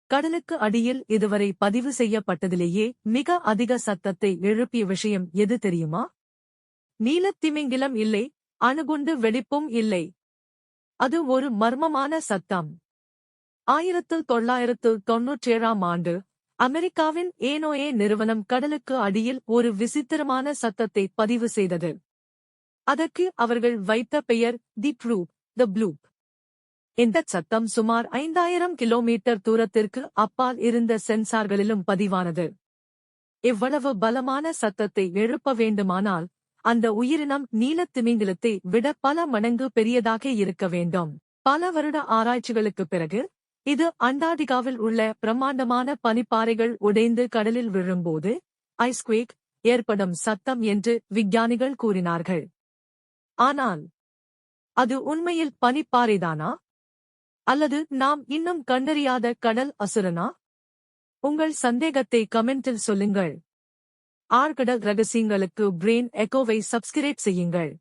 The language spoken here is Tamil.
கடலுக்கு அடியில் இதுவரை பதிவு செய்யப்பட்டதிலேயே மிக அதிக சத்தத்தை எழுப்பிய விஷயம் எது தெரியுமா? நீலத்திமிங்கிலம் இல்லை, அணுகுண்டு வெடிப்பும் இல்லை. அது ஒரு மர்மமான சத்தம். 1997ஆம் ஆண்டு அமெரிக்காவின் ஏனோஏ நிறுவனம் கடலுக்கு அடியில் ஒரு விசித்திரமான சத்தத்தை பதிவு செய்தது. அதற்கு அவர்கள் வைத்த பெயர் தி ப்ளூப். இந்தச் சத்தம் சுமார் 5000 கிலோமீட்டர் தூரத்திற்கு அப்பால் இருந்த சென்சார்களிலும் பதிவானது. இவ்வளவு பலமான சத்தத்தை எழுப்ப வேண்டுமானால் அந்த உயிரினம் நீலத்திமிங்கிலத்தை விட பல மடங்கு பெரியதாக இருக்க வேண்டும். பல வருட ஆராய்ச்சிகளுக்குப் பிறகு இது அண்டார்டிகாவில் உள்ள பிரம்மாண்டமான பனிப்பாறைகள் உடைந்து கடலில் விழும்போது ஐஸ்குவேக் ஏற்படும் சத்தம் என்று விஞ்ஞானிகள் கூறினார்கள். ஆனால் அது உண்மையில் பனிப்பாறைதானா? அல்லது நாம் இன்னும் கண்டறியாத கடல் அசுரனா? உங்கள் சந்தேகத்தை கமெண்டில் சொல்லுங்கள். ஆழ்கடல் ரகசியங்களுக்கு பிரெயின் எக்கோவை சப்ஸ்கிரைப் செய்யுங்கள்.